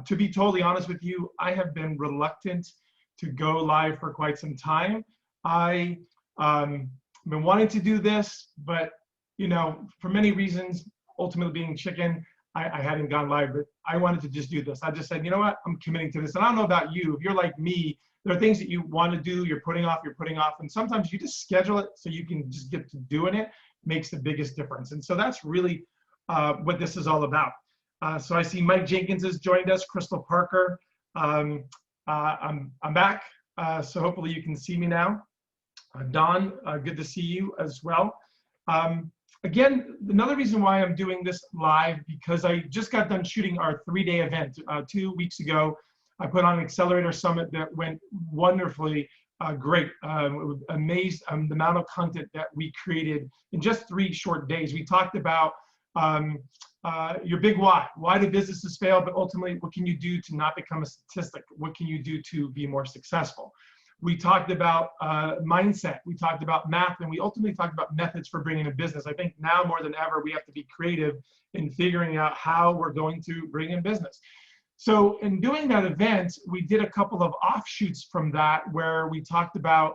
To be totally honest with you, I have been reluctant to go live for quite some time. I been wanting to do this, but for many reasons, ultimately being chicken, I hadn't gone live, but I wanted to just do this. I just said, you know what, I'm committing to this. And I don't know about you, if you're like me, there are things that you want to do, you're putting off, and sometimes you just schedule it so you can just get to doing it, makes the biggest difference. And so that's really what this is all about. So I see Mike Jenkins has joined us, Crystal Parker. I'm back, so hopefully you can see me now. Don, good to see you as well. Again, another reason why I'm doing this live, because I just got done shooting our 3-day event 2 weeks ago. I put on an Accelerator Summit that went wonderfully great. Amazed the amount of content that we created in just 3 short days. We talked about your big why. Why do businesses fail? But ultimately, what can you do to not become a statistic? What can you do to be more successful? We talked about mindset. We talked about math, and we ultimately talked about methods for bringing a business. I think now more than ever, we have to be creative in figuring out how we're going to bring in business. So in doing that event, we did a couple of offshoots from that where we talked about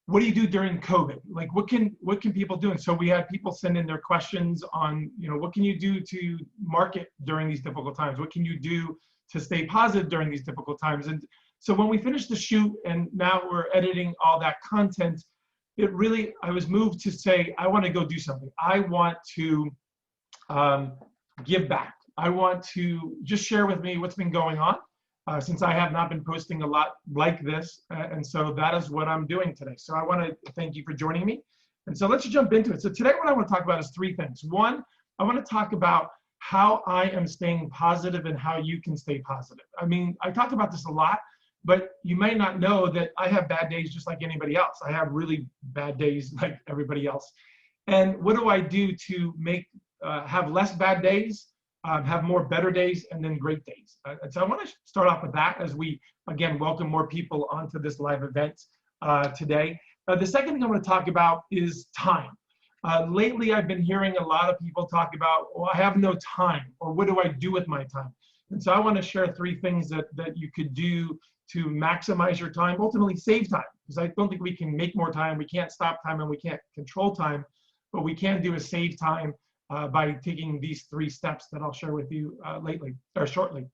what do you do during COVID? Like what can people do? And so we had people send in their questions on, what can you do to market during these difficult times? What can you do to stay positive during these difficult times? And so when we finished the shoot and now we're editing all that content, I was moved to say, I want to go do something. I want to give back. I want to just share with me what's been going on since I have not been posting a lot like this. And so that is what I'm doing today. So I want to thank you for joining me. And so let's jump into it. So today what I want to talk about is 3 things. One, I want to talk about how I am staying positive and how you can stay positive. I mean, I talk about this a lot, but you may not know that I have bad days just like anybody else. I have really bad days like everybody else. And what do I do to have less bad days, have more better days, and then great days? And so I want to start off with that as we, again, welcome more people onto this live event today. The second thing I want to talk about is time. Lately, I've been hearing a lot of people talk about, well, I have no time, or what do I do with my time? And so I want to share 3 things that you could do to maximize your time, ultimately save time, because I don't think we can make more time, we can't stop time, and we can't control time. What we can do is save time by taking these 3 steps that I'll share with you shortly.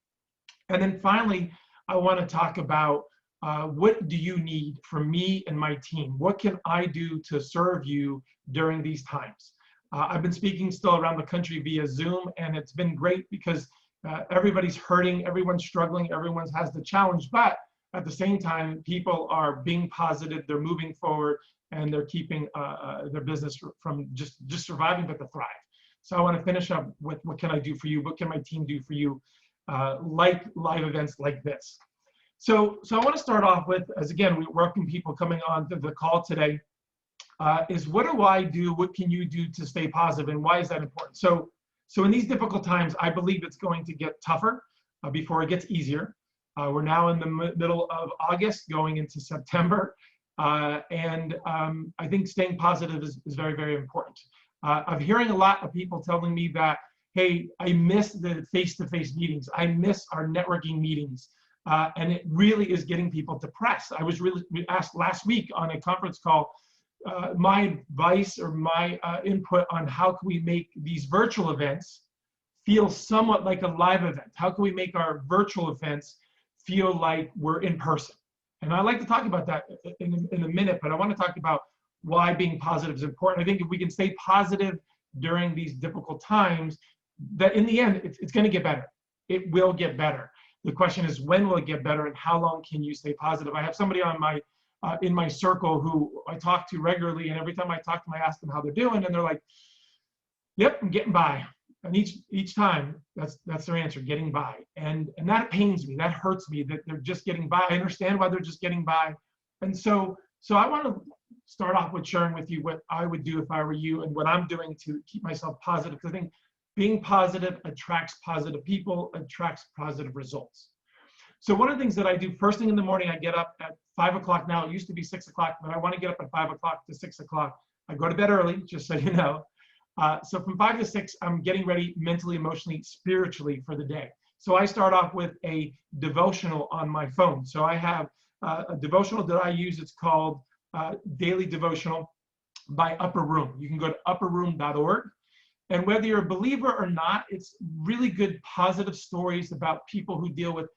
And then finally, I want to talk about what do you need from me and my team? What can I do to serve you during these times? I've been speaking still around the country via Zoom, and it's been great because everybody's hurting, everyone's struggling, everyone has the challenge, but at the same time, people are being positive, they're moving forward, and they're keeping their business from just surviving, but to thrive. So I want to finish up with what can I do for you? What can my team do for you? Like live events like this. So I want to start off with, as again, we welcome people coming on to the call today, is what do I do? What can you do to stay positive? And why is that important? So in these difficult times, I believe it's going to get tougher before it gets easier. We're now in the middle of August, going into September. And I think staying positive is very, very important. I'm hearing a lot of people telling me that, hey, I miss the face-to-face meetings. I miss our networking meetings. And it really is getting people depressed. I was really asked last week on a conference call, my advice or my input on how can we make these virtual events feel somewhat like a live event? How can we make our virtual events feel like we're in person? And I'd like to talk about that in a minute, but I want to talk about why being positive is important. I think if we can stay positive during these difficult times, that in the end, it's going to get better. It will get better. The question is, when will it get better, and how long can you stay positive? I have somebody on in my circle who I talk to regularly, and every time I talk to them, I ask them how they're doing, and they're like, "Yep, I'm getting by." And each time, that's their answer, getting by. And that pains me. That hurts me that they're just getting by. I understand why they're just getting by. And so I want to start off with sharing with you what I would do if I were you and what I'm doing to keep myself positive. Because I think being positive attracts positive people, attracts positive results. So one of the things that I do first thing in the morning, I get up at 5 o'clock now. It used to be 6 o'clock, but I want to get up at 5 o'clock to 6 o'clock. I go to bed early, just so you know. So from 5 to 6, I'm getting ready mentally, emotionally, spiritually for the day. So I start off with a devotional on my phone. So I have a devotional that I use. It's called Daily Devotional by Upper Room. You can go to upperroom.org. And whether you're a believer or not, it's really good, positive stories about people who deal with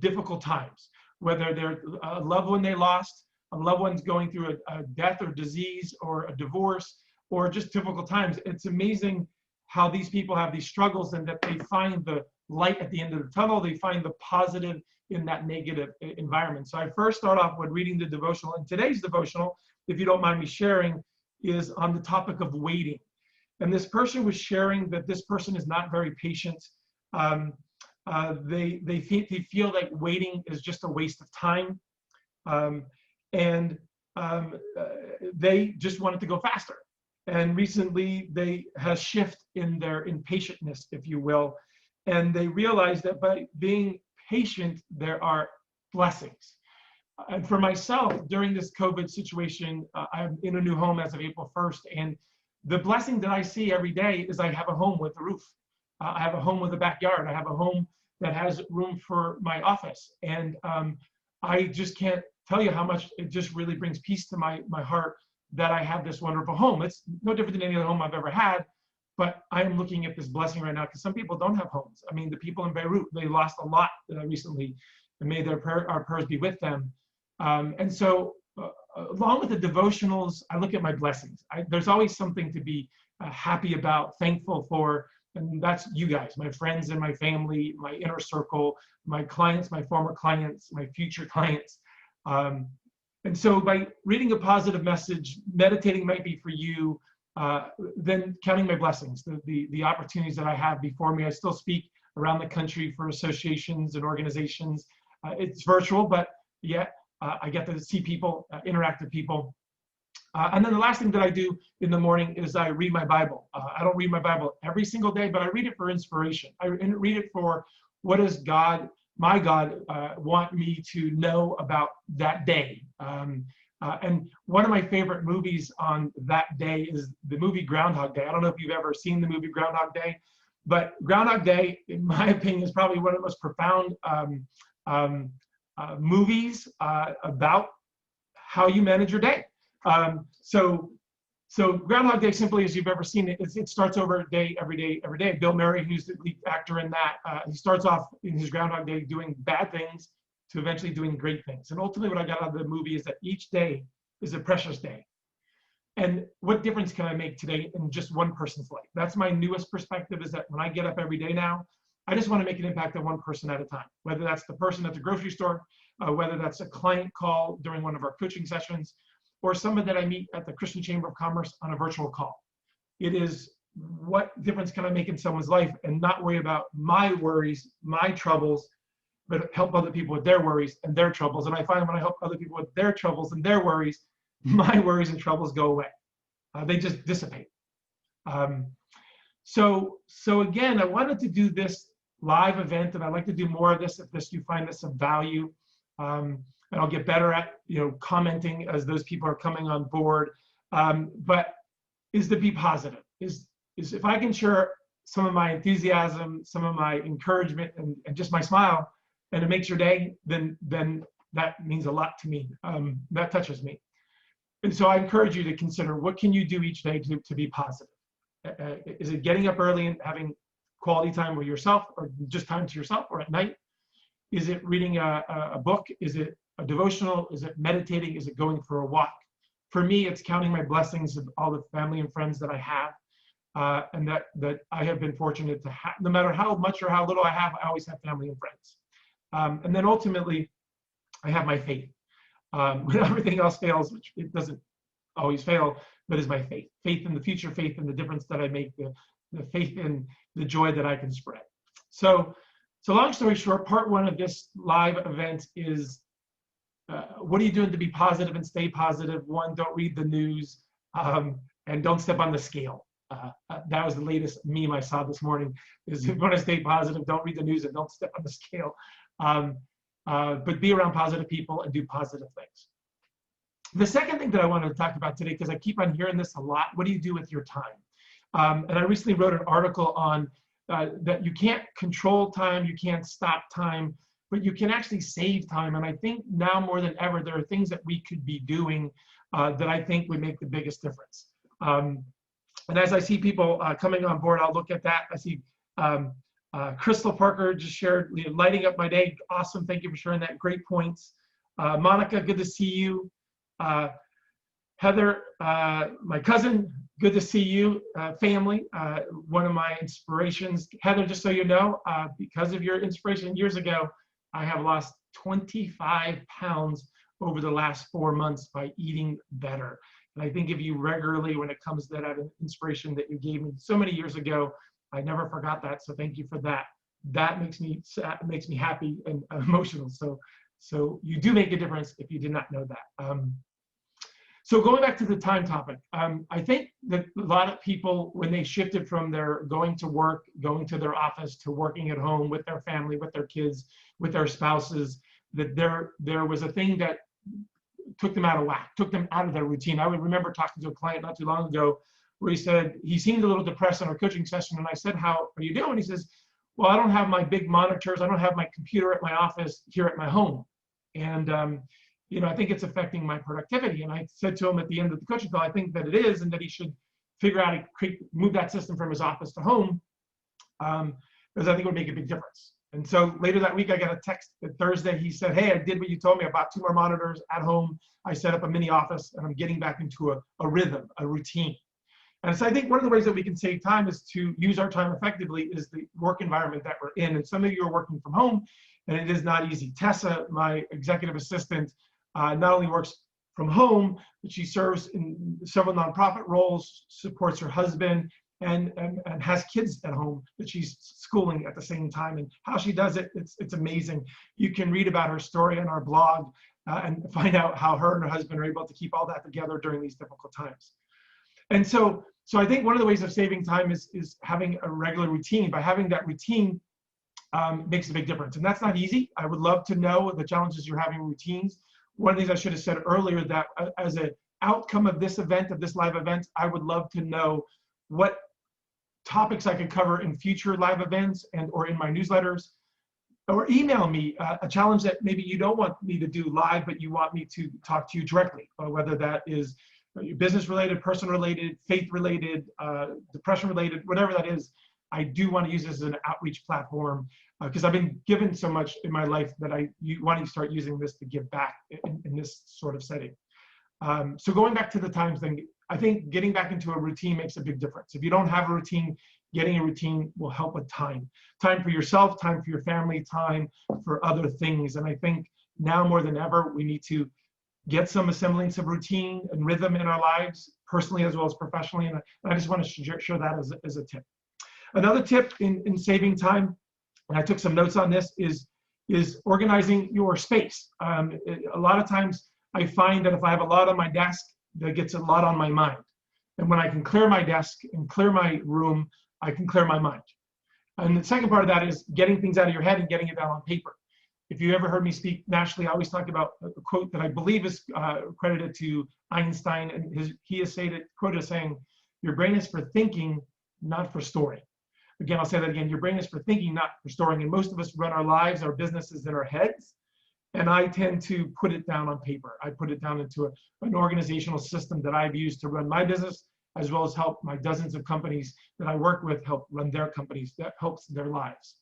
difficult times, whether they're a loved one they lost, a loved one's going through a death or disease or a divorce, or just difficult times. It's amazing how these people have these struggles and that they find the light at the end of the tunnel. They find the positive in that negative environment. So I first start off with reading the devotional. And today's devotional, if you don't mind me sharing, is on the topic of waiting. And this person was sharing that this person is not very patient. They feel like waiting is just a waste of time. They just wanted to go faster. And recently they had a shift in their impatientness, if you will. And they realized that by being patient, there are blessings. And for myself, during this COVID situation, I'm in a new home as of April 1st. And the blessing that I see every day is I have a home with a roof. I have a home with a backyard. I have a home that has room for my office. And I just can't tell you how much it just really brings peace to my heart that I have this wonderful home. It's no different than any other home I've ever had, but I am looking at this blessing right now because some people don't have homes. I mean, the people in Beirut, they lost a lot recently, and may our prayers be with them. And so along with the devotionals, I look at my blessings. There's always something to be happy about, thankful for, and that's you guys, my friends and my family, my inner circle, my clients, my former clients, my future clients. And so by reading a positive message, meditating might be for you, then counting my blessings, the opportunities that I have before me. I still speak around the country for associations and organizations. It's virtual, but yet I get to see people, interact with people. And then the last thing that I do in the morning is I read my Bible. I don't read my Bible every single day, but I read it for inspiration. I read it for what does God, my God, want me to know about that day. And one of my favorite movies on that day is the movie Groundhog Day. I don't know if you've ever seen the movie Groundhog Day, but Groundhog Day, in my opinion, is probably one of the most profound movies about how you manage your day. So Groundhog Day, simply as you've ever seen it, it starts over a day, every day, every day. Bill Murray, who's the lead actor in that, he starts off in his Groundhog Day doing bad things to eventually doing great things. And ultimately what I got out of the movie is that each day is a precious day. And what difference can I make today in just one person's life? That's my newest perspective, is that when I get up every day now, I just want to make an impact on one person at a time, whether that's the person at the grocery store, whether that's a client call during one of our coaching sessions, or someone that I meet at the Christian Chamber of Commerce on a virtual call. It is what difference can I make in someone's life and not worry about my worries, my troubles, but help other people with their worries and their troubles. And I find when I help other people with their troubles and their worries, my worries and troubles go away. They just dissipate. So again, I wanted to do this live event, and I'd like to do more of this if you find this of value. And I'll get better at commenting as those people are coming on board. But is to be positive. Is if I can share some of my enthusiasm, some of my encouragement, and just my smile, and it makes your day, then that means a lot to me. That touches me. And so I encourage you to consider, what can you do each day to be positive? Is it getting up early and having quality time with yourself, or just time to yourself, or at night? Is it reading a book? Is it a devotional? Is it meditating? Is it going for a walk? For me, it's counting my blessings of all the family and friends that I have, and that I have been fortunate to have. No matter how much or how little I have, I always have family and friends. And then ultimately, I have my faith. When everything else fails, which it doesn't always fail, but is my faith. Faith in the future, faith in the difference that I make, the faith in the joy that I can spread. So long story short, part one of this live event is, what are you doing to be positive and stay positive? One, don't read the news, and don't step on the scale. That was the latest meme I saw this morning, is if you want to stay positive, don't read the news and don't step on the scale. But be around positive people and do positive things. The second thing that I wanted to talk about today, because I keep on hearing this a lot, what do you do with your time? And I recently wrote an article on that you can't control time, you can't stop time, but you can actually save time. And I think now more than ever, there are things that we could be doing that I think would make the biggest difference. And as I see people coming on board, I'll look at that. I see Crystal Parker just shared, lighting up my day. Awesome, thank you for sharing that, great points. Monica, good to see you. Heather, my cousin, good to see you. Family, one of my inspirations. Heather, just so you know, because of your inspiration years ago, I have lost 25 pounds over the last 4 months by eating better. And I think of you regularly when it comes to that inspiration that you gave me so many years ago. I never forgot that, so thank you for that. That makes me happy and emotional. So you do make a difference if you did not know that. So going back to the time topic, I think that a lot of people, when they shifted from their going to work, going to their office, to working at home with their family, with their kids, with their spouses, that there was a thing that took them out of whack, took them out of their routine. I would remember talking to a client not too long ago where he said he seemed a little depressed in our coaching session, and I said, "How are you doing?" He says, "Well, I don't have my big monitors, I don't have my computer at my office here at my home, and I think it's affecting my productivity." And I said to him at the end of the coaching call, I think that it is, and that he should figure out how to move that system from his office to home, because I think it would make a big difference. And so later that week, I got a text Thursday. He said, "Hey, I did what you told me. I bought 2 more monitors at home. I set up a mini office, and I'm getting back into a rhythm, a routine." And so I think one of the ways that we can save time is to use our time effectively is the work environment that we're in. And some of you are working from home, and it is not easy. Tessa, my executive assistant, not only works from home, but she serves in several nonprofit roles, supports her husband, and has kids at home that she's schooling at the same time. And how she does it, it's amazing. You can read about her story on our blog and find out how her and her husband are able to keep all that together during these difficult times. And so I think one of the ways of saving time is having a regular routine. By having that routine makes a big difference. And that's not easy. I would love to know the challenges you're having with routines. One of the things I should have said earlier, that as an outcome of this event, of this live event, I would love to know what topics I could cover in future live events or in my newsletters, or email me a challenge that maybe you don't want me to do live, but you want me to talk to you directly, whether that is business related, personal related, faith related, depression related, whatever that is. I do want to use this as an outreach platform because I've been given so much in my life that I want to start using this to give back in this sort of setting. So going back to the times thing, I think getting back into a routine makes a big difference. If you don't have a routine, getting a routine will help with time. Time for yourself, time for your family, time for other things. And I think now more than ever, we need to get some semblance of routine and rhythm in our lives, personally as well as professionally. And I just want to share that as a tip. Another tip in saving time, and I took some notes on this, is organizing your space. A lot of times I find that if I have a lot on my desk, that gets a lot on my mind. And when I can clear my desk and clear my room, I can clear my mind. And the second part of that is getting things out of your head and getting it down on paper. If you ever heard me speak nationally, I always talk about a quote that I believe is credited to Einstein, and he has quoted as saying, "Your brain is for thinking, not for storing." Again, I'll say that again. Your brain is for thinking, not for storing. And most of us run our lives, our businesses in our heads. And I tend to put it down on paper. I put it down into an organizational system that I've used to run my business, as well as help my dozens of companies that I work with help run their companies. That helps their lives.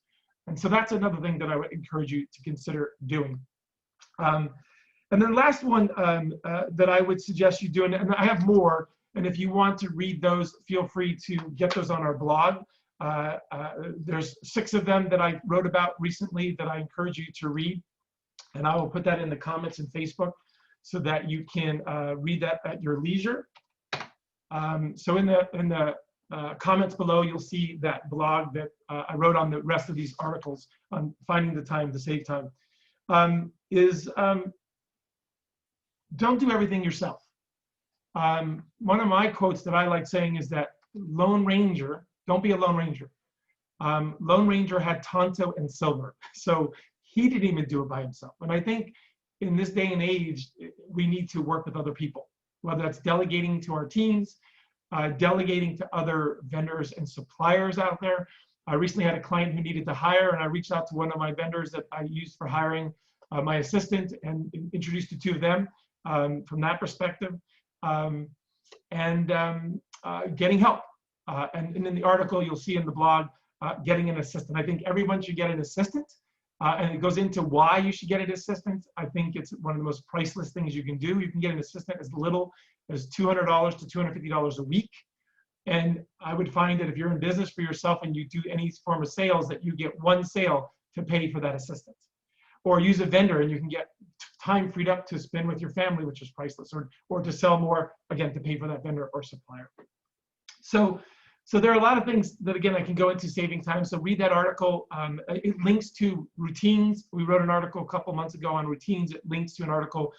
And so that's another thing that I would encourage you to consider doing. And then last one that I would suggest you do, and I have more, and if you want to read those, feel free to get those on our blog. There's 6 of them that I wrote about recently that I encourage you to read. And I will put that in the comments in Facebook so that you can read that at your leisure. So in the comments below, you'll see that blog that I wrote on the rest of these articles on finding the time to save time. Don't do everything yourself. One of my quotes that I like saying is that Lone Ranger, don't be a Lone Ranger. Lone Ranger had Tonto and Silver. So he didn't even do it by himself. And I think in this day and age, we need to work with other people, whether that's delegating to our teams, delegating to other vendors and suppliers out there. I recently had a client who needed to hire, and I reached out to one of my vendors that I used for hiring my assistant and introduced the two of them from that perspective, getting help. And in the article, you'll see in the blog, getting an assistant. I think everyone should get an assistant, and it goes into why you should get an assistant. I think it's one of the most priceless things you can do. You can get an assistant as little as $200 to $250 a week. And I would find that if you're in business for yourself and you do any form of sales, that you get one sale to pay for that assistant. Or use a vendor and you can get time freed up to spend with your family, which is priceless, or to sell more, again, to pay for that vendor or supplier. So there are a lot of things that, again, I can go into saving time. So read that article. It links to routines. We wrote an article a couple months ago on routines. It links to an article,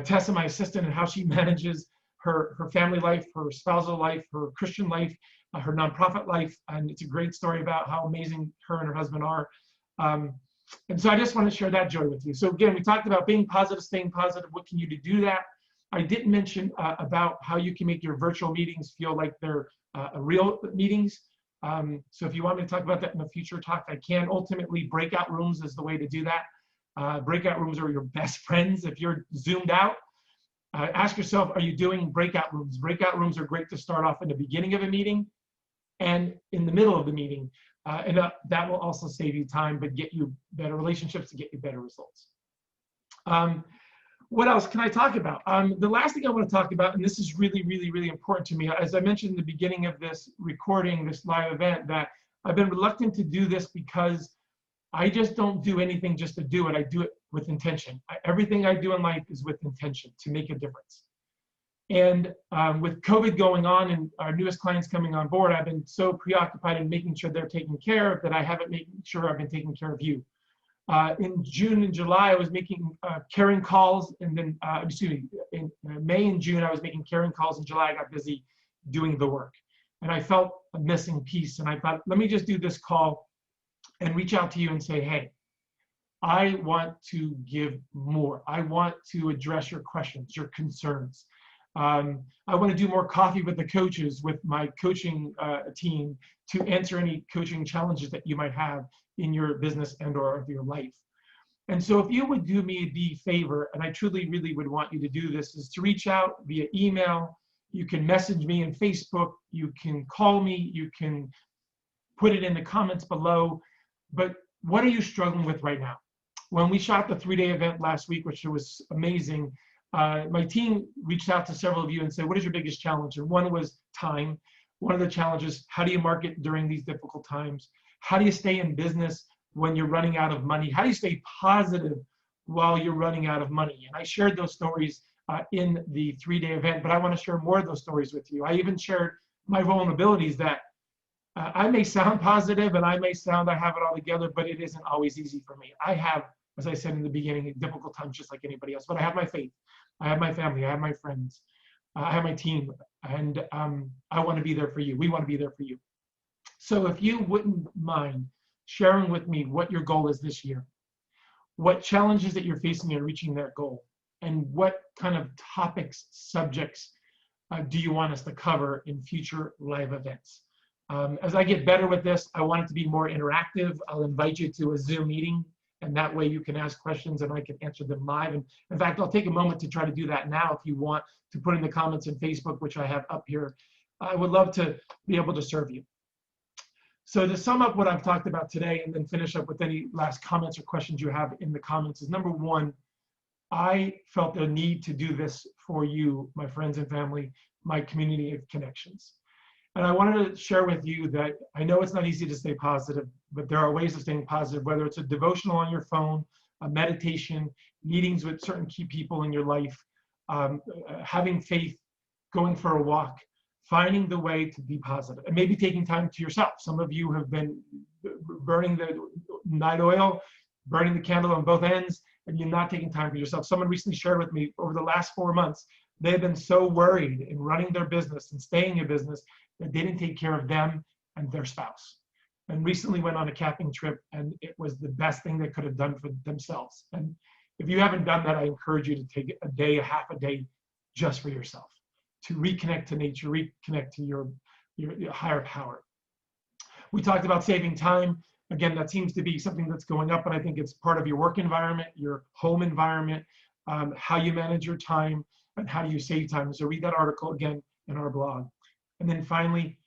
Tessa, my assistant, and how she manages her family life, her spousal life, her Christian life, her nonprofit life. And it's a great story about how amazing her and her husband are. And so I just want to share that joy with you. So again, we talked about being positive, staying positive. What can you do to do that? I didn't mention about how you can make your virtual meetings feel like they're real meetings. So if you want me to talk about that in a future talk, I can. Ultimately, breakout rooms is the way to do that. Breakout rooms are your best friends. If you're zoomed out, ask yourself, are you doing breakout rooms? Breakout rooms are great to start off in the beginning of a meeting and in the middle of the meeting. And that will also save you time, but get you better relationships to get you better results. What else can I talk about? The last thing I want to talk about, and this is really, really, really important to me, as I mentioned in the beginning of this recording, this live event, that I've been reluctant to do this because I just don't do anything just to do it. I do it with intention. Everything I do in life is with intention to make a difference. And with COVID going on and our newest clients coming on board, I've been so preoccupied in making sure they're taken care of that I haven't made sure I've been taking care of you. In June and July, I was making caring calls, and then, in May and June, I was making caring calls. In July, I got busy doing the work. And I felt a missing piece. And I thought, let me just do this call and reach out to you and say, hey, I want to give more. I want to address your questions, your concerns. I want to do more coffee with the coaches, with my coaching team, to answer any coaching challenges that you might have in your business and or your life. And so if you would do me the favor, and I truly, really would want you to do this, is to reach out via email. You can message me on Facebook. You can call me. You can put it in the comments below. But what are you struggling with right now? When we shot the 3-day event last week, which was amazing, my team reached out to several of you and said, what is your biggest challenge? And one was time. One of the challenges, how do you market during these difficult times? How do you stay in business when you're running out of money? How do you stay positive while you're running out of money? And I shared those stories in the 3-day event, but I want to share more of those stories with you. I even shared my vulnerabilities that I may sound positive and I may sound I have it all together, but it isn't always easy for me. I have, as I said in the beginning, difficult times just like anybody else, but I have my faith. I have my family. I have my friends. I have my team, and I want to be there for you. We want to be there for you. So if you wouldn't mind sharing with me what your goal is this year, what challenges that you're facing in reaching that goal, and what kind of topics, subjects do you want us to cover in future live events? As I get better with this, I want it to be more interactive. I'll invite you to a Zoom meeting, and that way you can ask questions and I can answer them live. And in fact, I'll take a moment to try to do that now if you want to put in the comments in Facebook, which I have up here. I would love to be able to serve you. So to sum up what I've talked about today and then finish up with any last comments or questions you have in the comments is, number one, I felt the need to do this for you, my friends and family, my community of connections. And I wanted to share with you that I know it's not easy to stay positive, but there are ways of staying positive, whether it's a devotional on your phone, a meditation, meetings with certain key people in your life, having faith, going for a walk, finding the way to be positive, and maybe taking time to yourself. Some of you have been burning the night oil, burning the candle on both ends, and you're not taking time for yourself. Someone recently shared with me over the last 4 months, they've been so worried in running their business and staying in business that they didn't take care of them and their spouse. And recently went on a camping trip, and it was the best thing they could have done for themselves. And if you haven't done that, I encourage you to take a day, a half a day, just for yourself, to reconnect to nature, reconnect to your higher power. We talked about saving time. Again, that seems to be something that's going up, and I think it's part of your work environment, your home environment, how you manage your time, and how do you save time. So read that article again in our blog. And then finally,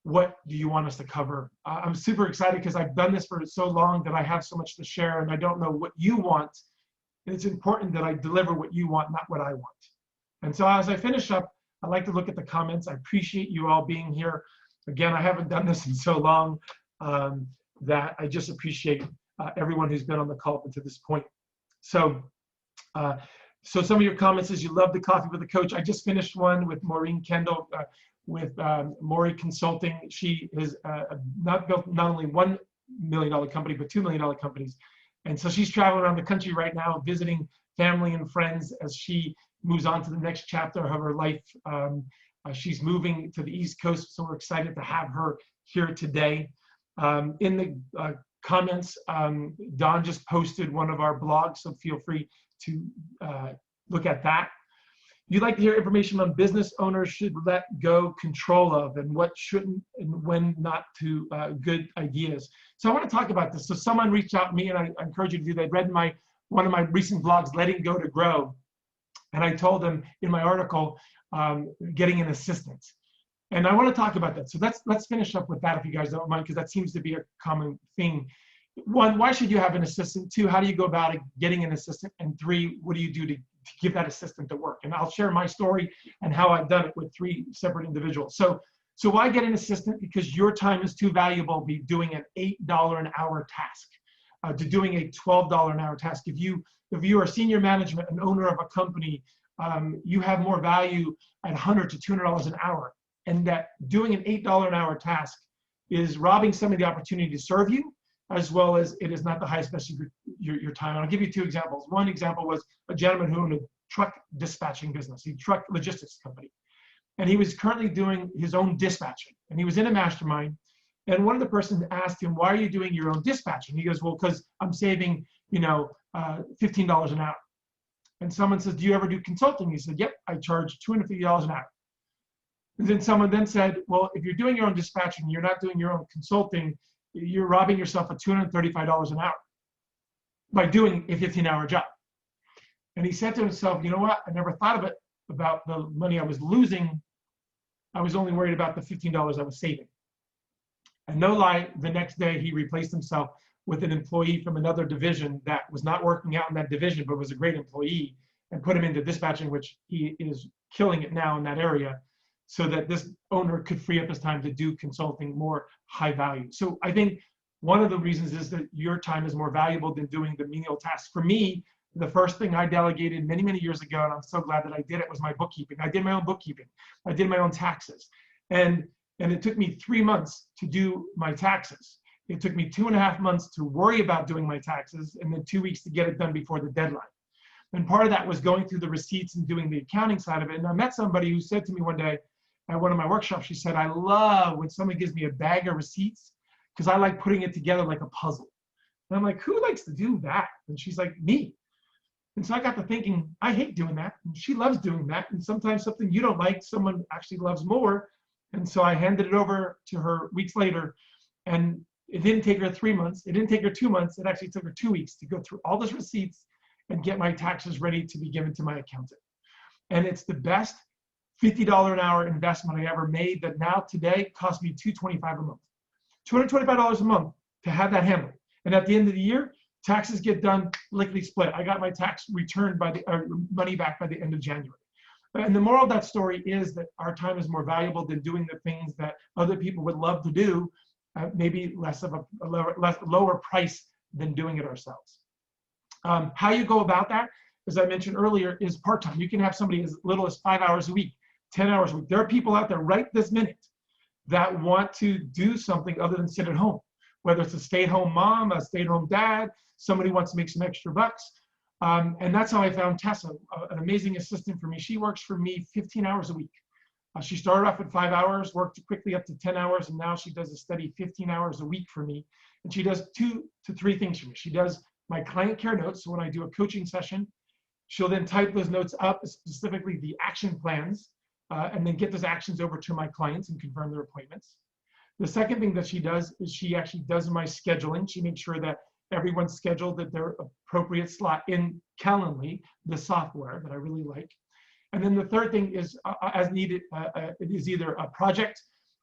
what do you want us to cover? I'm super excited because I've done this for so long that I have so much to share, and I don't know what you want. And it's important that I deliver what you want, not what I want. And so as I finish up, I'd like to look at the comments. I appreciate you all being here. Again, I haven't done this in so long that I just appreciate everyone who's been on the call up to this point. So, so some of your comments is you love the coffee with the coach. I just finished one with Maureen Kendall with Maury Consulting. She has not built not only $1 million company, but $2 million companies. And so she's traveling around the country right now, visiting family and friends as she moves on to the next chapter of her life. She's moving to the East Coast, so we're excited to have her here today. In the comments, Don just posted one of our blogs, so feel free to look at that. You'd like to hear information on business owners should let go control of and what shouldn't and when not to good ideas. So I want to talk about this. So someone reached out to me, and I encourage you to do that. I read one of my recent blogs, Letting Go to Grow. And I told them in my article, getting an assistant. And I want to talk about that. So let's finish up with that if you guys don't mind, because that seems to be a common thing. One, why should you have an assistant? Two, how do you go about it, getting an assistant? And three, what do you do to give that assistant to work? And I'll share my story and how I've done it with 3 separate individuals. So why get an assistant? Because your time is too valuable to be doing an $8 an hour task, to doing a $12 an hour task. If you are senior management and owner of a company, you have more value at $100 to $200 an hour. And that doing an $8 an hour task is robbing some of the opportunity to serve you, as well as it is not the highest best of your time. And I'll give you 2 examples. One example was a gentleman who owned a truck dispatching business, a truck logistics company. And he was currently doing his own dispatching. And he was in a mastermind. And one of the persons asked him, why are you doing your own dispatching? He goes, well, because I'm saving, $15 an hour. And someone says, do you ever do consulting? He said, yep, I charge $250 an hour. And then someone then said, well, if you're doing your own dispatching, you're not doing your own consulting, you're robbing yourself of $235 an hour by doing a 15-hour job. And he said to himself, you know what? I never thought of it about the money I was losing. I was only worried about the $15 I was saving. And no lie, the next day he replaced himself with an employee from another division that was not working out in that division, but was a great employee, and put him into dispatching, which he is killing it now in that area, so that this owner could free up his time to do consulting more high value. So I think one of the reasons is that your time is more valuable than doing the menial tasks. For me, the first thing I delegated many, many years ago, and I'm so glad that I did it, was my bookkeeping. I did my own bookkeeping. I did my own taxes. And it took me 3 months to do my taxes. It took me 2.5 months to worry about doing my taxes, and then 2 weeks to get it done before the deadline. And part of that was going through the receipts and doing the accounting side of it. And I met somebody who said to me one day at one of my workshops, she said, I love when someone gives me a bag of receipts because I like putting it together like a puzzle. And I'm like, who likes to do that? And she's like, me. And so I got to thinking, I hate doing that. And she loves doing that. And sometimes something you don't like, someone actually loves more. And so I handed it over to her weeks later. And it didn't take her 3 months. It didn't take her 2 months. It actually took her 2 weeks to go through all those receipts and get my taxes ready to be given to my accountant. And it's the best $50 an hour investment I ever made that now today costs me $225 a month. $225 a month to have that handled. And at the end of the year, taxes get done lickety split. I got my tax returned by the money back by the end of January. And the moral of that story is that our time is more valuable than doing the things that other people would love to do, maybe less of a lower price than doing it ourselves. How you go about that, as I mentioned earlier, is part-time. You can have somebody as little as 5 hours a week, 10 hours a week. There are people out there right this minute that want to do something other than sit at home, whether it's a stay-at-home mom, a stay-at-home dad, somebody wants to make some extra bucks. And that's how I found Tessa, an amazing assistant for me. She works for me 15 hours a week. She started off at 5 hours, worked quickly up to 10 hours, and now she does a steady 15 hours a week for me. And she does 2 to 3 things for me. She does my client care notes. So when I do a coaching session, she'll then type those notes up, specifically the action plans, and then get those actions over to my clients and confirm their appointments. The second thing that she does is she actually does my scheduling. She makes sure that everyone's scheduled at their appropriate slot in Calendly, the software that I really like. And then the third thing is, as needed, it is either a project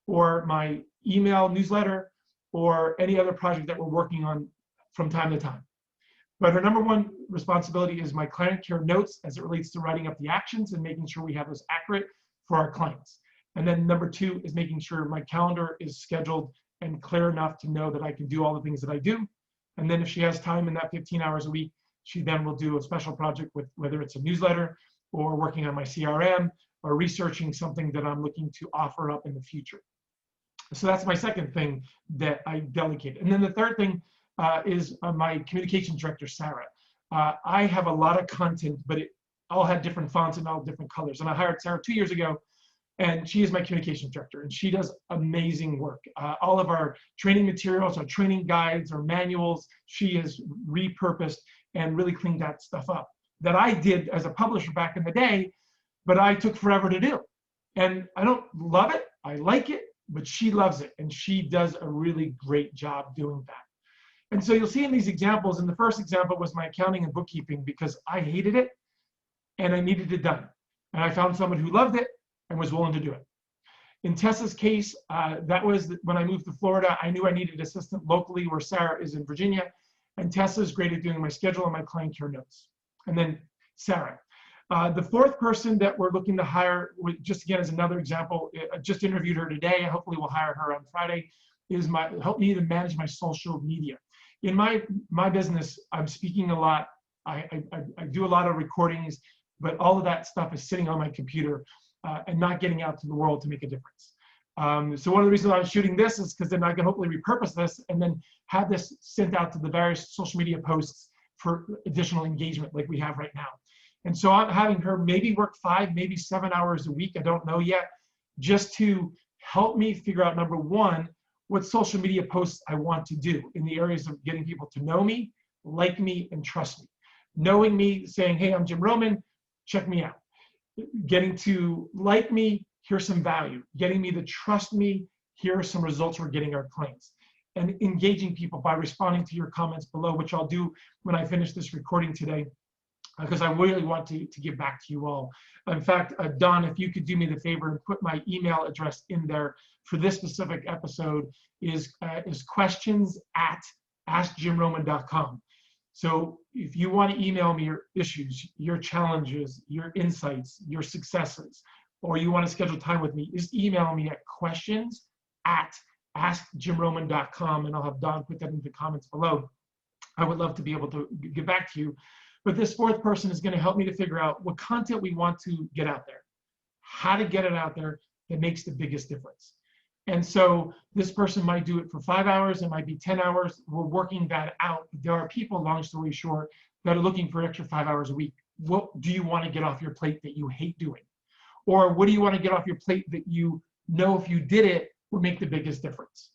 or my email newsletter or any other project that we're working on from time to time. But her number one responsibility is my client care notes as it relates to writing up the actions and making sure we have those accurate for our clients. And then number two is making sure my calendar is scheduled and clear enough to know that I can do all the things that I do. And then if she has time in that 15 hours a week, she then will do a special project with whether it's a newsletter or working on my CRM or researching something that I'm looking to offer up in the future. So that's my second thing that I delegate. And then the third thing is my communications director, Sarah. I have a lot of content, but it all had different fonts and all different colors. And I hired Sarah 2 years ago, and she is my communications director, and she does amazing work. All of our training materials, our training guides, our manuals, she has repurposed and really cleaned that stuff up that I did as a publisher back in the day, but I took forever to do. And I don't love it, I like it, but she loves it, and she does a really great job doing that. And so you'll see in these examples, and the first example was my accounting and bookkeeping because I hated it and I needed it done. And I found someone who loved it and was willing to do it. In Tessa's case, that was when I moved to Florida. I knew I needed an assistant locally where Sarah is in Virginia, and Tessa's great at doing my schedule and my client care notes. And then Sarah. The fourth person that we're looking to hire, just again as another example, I just interviewed her today. Hopefully we'll hire her on Friday, is help me to manage my social media. In my business, I'm speaking a lot. I do a lot of recordings, but all of that stuff is sitting on my computer and not getting out to the world to make a difference. So one of the reasons I'm shooting this is because then I can hopefully repurpose this and then have this sent out to the various social media posts for additional engagement like we have right now. And so I'm having her maybe work 5, maybe 7 hours a week, I don't know yet, just to help me figure out, number one, what social media posts I want to do in the areas of getting people to know me, like me, and trust me. Knowing me, saying, hey, I'm Jim Roman, check me out. Getting to like me, here's some value. Getting me to trust me, here are some results we're getting our clients. And engaging people by responding to your comments below, which I'll do when I finish this recording today, because I really want to give back to you all. In fact, Don, if you could do me the favor and put my email address in there for this specific episode, is questions@askjimroman.com. So if you want to email me your issues, your challenges, your insights, your successes, or you want to schedule time with me, just email me at questions@askjimroman.com, and I'll have Don put that in the comments below. I would love to be able to get back to you. But this fourth person is going to help me to figure out what content we want to get out there, how to get it out there that makes the biggest difference. And so this person might do it for 5 hours, it might be 10 hours. We're working that out. There are people, long story short, that are looking for an extra 5 hours a week. What do you want to get off your plate that you hate doing? Or what do you want to get off your plate that you know if you did it would make the biggest difference?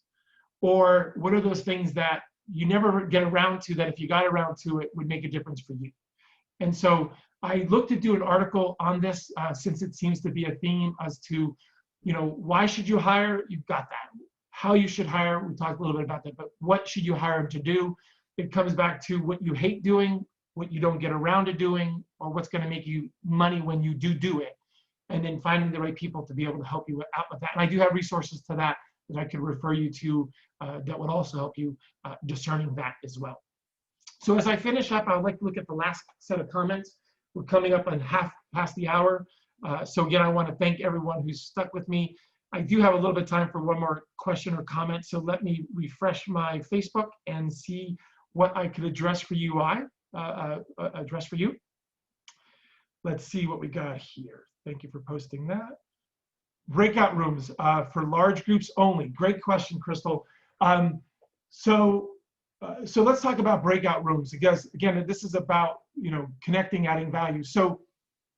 Or what are those things that you never get around to that if you got around to it would make a difference for you? And so I looked to do an article on this since it seems to be a theme as to, why should you hire? You've got that. How you should hire, we talked a little bit about that, but what should you hire them to do? It comes back to what you hate doing, what you don't get around to doing, or what's going to make you money when you do it. And then finding the right people to be able to help you out with that. And I do have resources to that I could refer you to that would also help you discerning that as well. So as I finish up, I would like to look at the last set of comments. We're coming up on half past the hour. So again, I want to thank everyone who's stuck with me. I do have a little bit of time for one more question or comment. So let me refresh my Facebook and see what I could address for you. Let's see what we got here. Thank you for posting that. Breakout rooms for large groups only. Great question, Crystal. So let's talk about breakout rooms because again, this is about connecting, adding value. So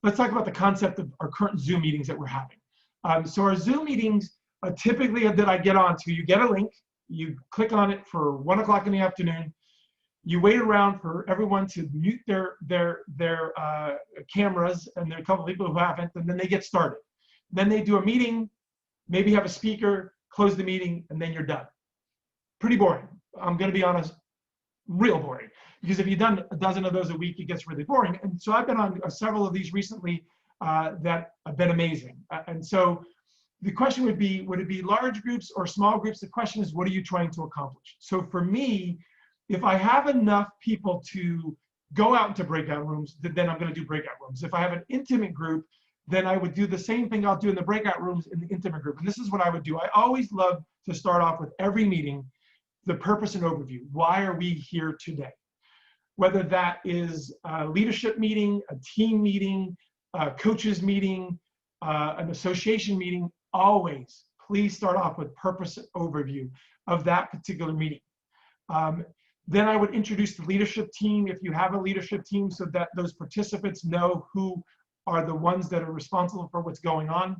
let's talk about the concept of our current Zoom meetings that we're having. So our Zoom meetings typically that I get onto, you get a link, you click on it for 1 o'clock in the afternoon. You wait around for everyone to mute their cameras, and there are a couple of people who haven't, and then they get started. Then they do a meeting, maybe have a speaker, close the meeting, and then you're done. Pretty boring. I'm going to be honest, real boring. Because if you've done a dozen of those a week, it gets really boring. And so I've been on several of these recently that have been amazing. And so the question would it be large groups or small groups? The question is, what are you trying to accomplish? So for me, if I have enough people to go out into breakout rooms, then I'm going to do breakout rooms. If I have an intimate group, then I would do the same thing I'll do in the breakout rooms in the intimate group. And this is what I would do. I always love to start off with every meeting, the purpose and overview. Why are we here today? Whether that is a leadership meeting, a team meeting, a coaches meeting, an association meeting, always please start off with purpose and overview of that particular meeting. Then I would introduce the leadership team if you have a leadership team, so that those participants know who are the ones that are responsible for what's going on.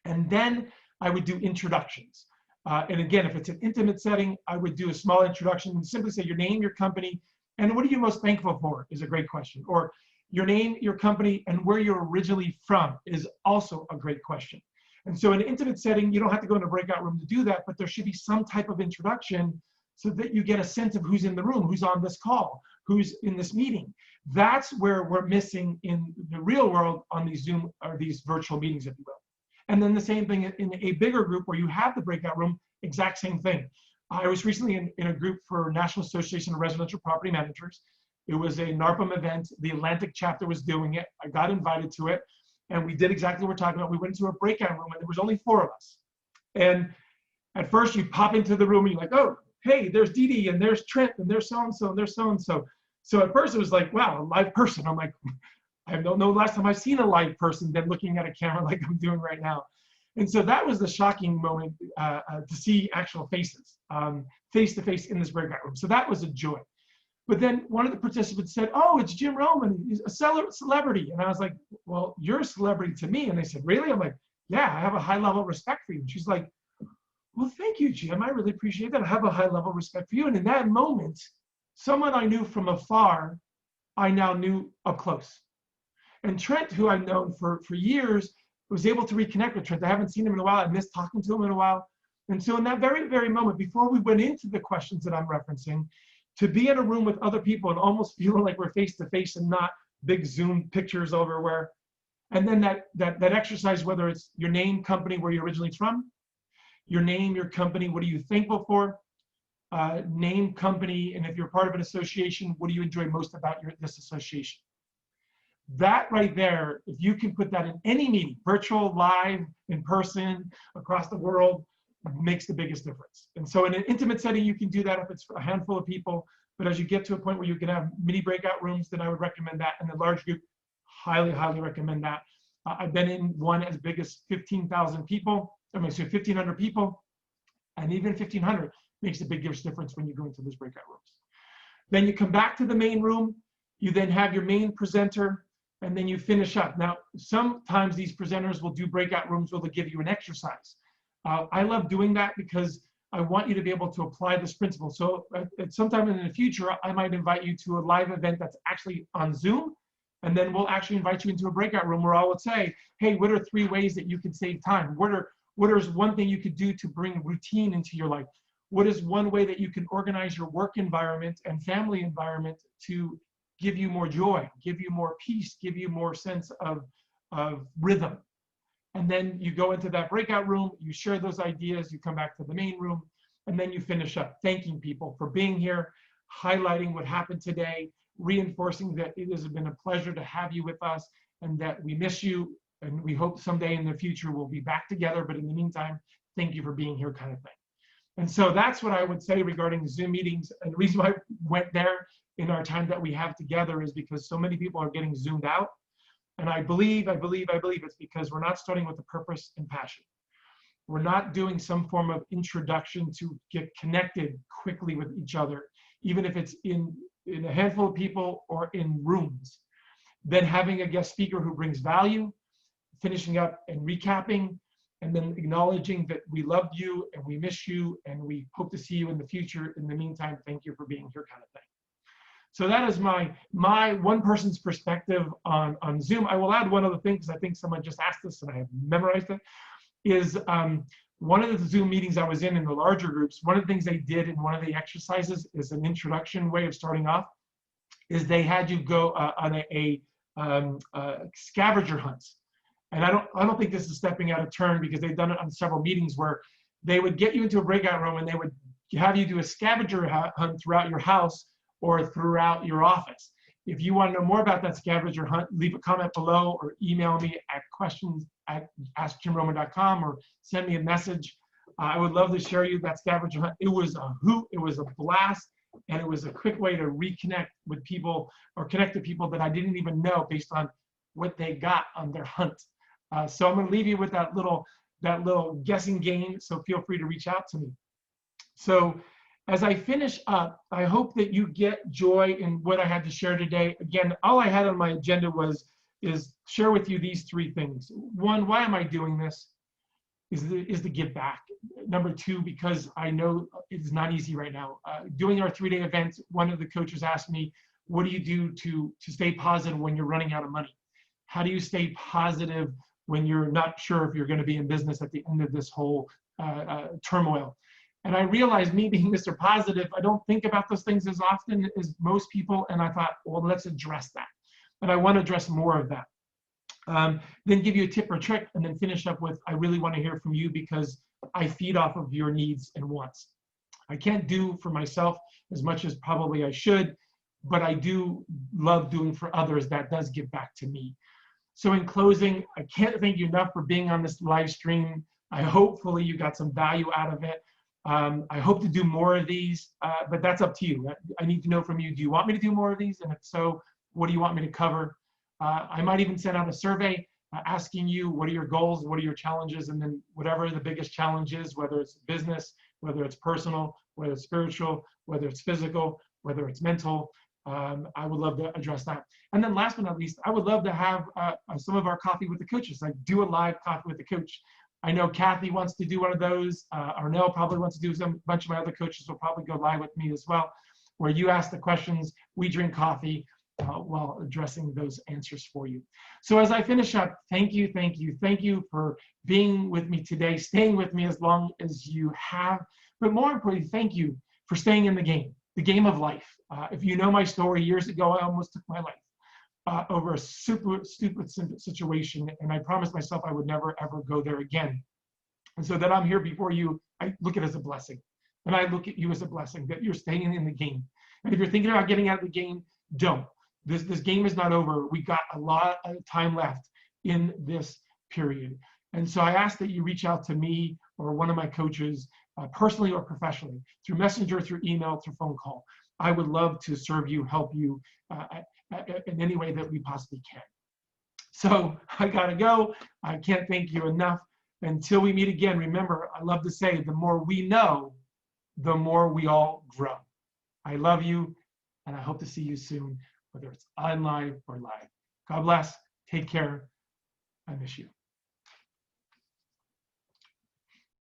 And then I would do introductions. And again, if it's an intimate setting, I would do a small introduction and simply say your name, your company, and what are you most thankful for is a great question. Or your name, your company, and where you're originally from is also a great question. And so in an intimate setting, you don't have to go in a breakout room to do that, but there should be some type of introduction so that you get a sense of who's in the room, who's on this call, who's in this meeting. That's where we're missing in the real world on these Zoom or these virtual meetings, if you will. And then the same thing in a bigger group where you have the breakout room, exact same thing. I was recently in a group for National Association of Residential Property Managers. It was a NARPM event. The Atlantic chapter was doing it. I got invited to it, and we did exactly what we're talking about. We went into a breakout room, and there was only 4 of us. And at first, you pop into the room, and you're like, oh, hey, there's Dee Dee, and there's Trent, and there's so-and-so, and there's so-and-so. So at first, it was like, wow, a live person. I'm like, I don't know last time I've seen a live person than looking at a camera like I'm doing right now. And so that was the shocking moment to see actual faces, face-to-face in this breakout room. So that was a joy. But then one of the participants said, oh, it's Jim Roman, he's a celebrity. And I was like, well, you're a celebrity to me. And they said, really? I'm like, yeah, I have a high level of respect for you. And she's like, well, thank you, Jim. I really appreciate that. I have a high level of respect for you. And in that moment, someone I knew from afar, I now knew up close. And Trent, who I've known for years, was able to reconnect with Trent. I haven't seen him in a while. I missed talking to him in a while. And so in that very, very moment, before we went into the questions that I'm referencing, to be in a room with other people and almost feeling like we're face to face and not big Zoom pictures everywhere. And then that exercise, whether it's your name, company, where you're originally from, your name, your company, what are you thankful for? Name, company, and if you're part of an association, what do you enjoy most about this association? That right there, if you can put that in any meeting, virtual, live, in person, across the world, makes the biggest difference. And so in an intimate setting, you can do that if it's a handful of people, but as you get to a point where you can have mini breakout rooms, then I would recommend that. And the large group, highly, highly recommend that. I've been in one as big as 15,000 people, I mean, so 1,500 people, and even 1,500 makes a big difference when you go into those breakout rooms. Then you come back to the main room, you then have your main presenter, and then you finish up. Now, sometimes these presenters will do breakout rooms where they'll give you an exercise. I love doing that because I want you to be able to apply this principle. So at sometime in the future, I might invite you to a live event that's actually on Zoom, and then we'll actually invite you into a breakout room where I would say, hey, what are 3 ways that you can save time? What is one thing you could do to bring routine into your life? What is one way that you can organize your work environment and family environment to give you more joy, give you more peace, give you more sense of rhythm? And then you go into that breakout room, you share those ideas, you come back to the main room, and then you finish up thanking people for being here, highlighting what happened today, reinforcing that it has been a pleasure to have you with us and that we miss you, and we hope someday in the future we'll be back together, but in the meantime, thank you for being here, kind of thing. And so that's what I would say regarding Zoom meetings. And the reason why I went there in our time that we have together is because so many people are getting zoomed out. And I believe it's because we're not starting with the purpose and passion. We're not doing some form of introduction to get connected quickly with each other, even if it's in a handful of people or in rooms. Then having a guest speaker who brings value, finishing up and recapping, and then acknowledging that we loved you and we miss you and we hope to see you in the future. In the meantime, thank you for being here, kind of thing. So that is my one person's perspective on Zoom. I will add one other thing because I think someone just asked this and I have memorized it, is one of the Zoom meetings I was in the larger groups, one of the things they did in one of the exercises is an introduction way of starting off, is they had you go on a scavenger hunt. And I don't think this is stepping out of turn, because they've done it on several meetings where they would get you into a breakout room and they would have you do a scavenger hunt throughout your house or throughout your office. If you want to know more about that scavenger hunt, leave a comment below or email me at questions@askjimroman.com or send me a message. I would love to share you that scavenger hunt. It was a hoot, it was a blast, and it was a quick way to reconnect with people or connect to people that I didn't even know based on what they got on their hunt. So I'm going to leave you with that little guessing game. So feel free to reach out to me. So as I finish up, I hope that you get joy in what I had to share today. Again, all I had on my agenda is share with you these three things. One, why am I doing this? Is to give back. Number two, because I know it's not easy right now. Doing our 3-day event, one of the coaches asked me, what do you do to stay positive when you're running out of money? How do you stay positive when you're not sure if you're going to be in business at the end of this whole turmoil? And I realized, me being Mr. Positive, I don't think about those things as often as most people. And I thought, well, let's address that. And I want to address more of that. Then give you a tip or trick, and then finish up with, I really want to hear from you, because I feed off of your needs and wants. I can't do for myself as much as probably I should, but I do love doing for others. That does give back to me. So in closing, I can't thank you enough for being on this live stream. Hopefully you got some value out of it. I hope to do more of these, but that's up to you. I need to know from you, do you want me to do more of these? And if so, what do you want me to cover? I might even send out a survey asking you, what are your goals, what are your challenges, and then whatever the biggest challenge is, whether it's business, whether it's personal, whether it's spiritual, whether it's physical, whether it's mental, I would love to address that. And then last but not least, I would love to have some of our coffee with the coaches, like do a live coffee with the coach. I know Kathy wants to do one of those. Arnell probably wants to do some. A bunch of my other coaches will probably go live with me as well, where you ask the questions, we drink coffee, while addressing those answers for you. So as I finish up, thank you for being with me today, staying with me as long as you have, but more importantly, thank you for staying in the game of life. If you know my story, years ago, I almost took my life over a super stupid situation, and I promised myself I would never, ever go there again. And so that I'm here before you, I look at it as a blessing. And I look at you as a blessing, that you're staying in the game. And if you're thinking about getting out of the game, don't. This game is not over. We got a lot of time left in this period. And so I ask that you reach out to me or one of my coaches, personally or professionally, through messenger, through email, through phone call. I would love to serve you, help you in any way that we possibly can. So I gotta go. I can't thank you enough. Until we meet again, remember, I love to say, the more we know, the more we all grow. I love you, and I hope to see you soon, whether it's online or live. God bless. Take care. I miss you.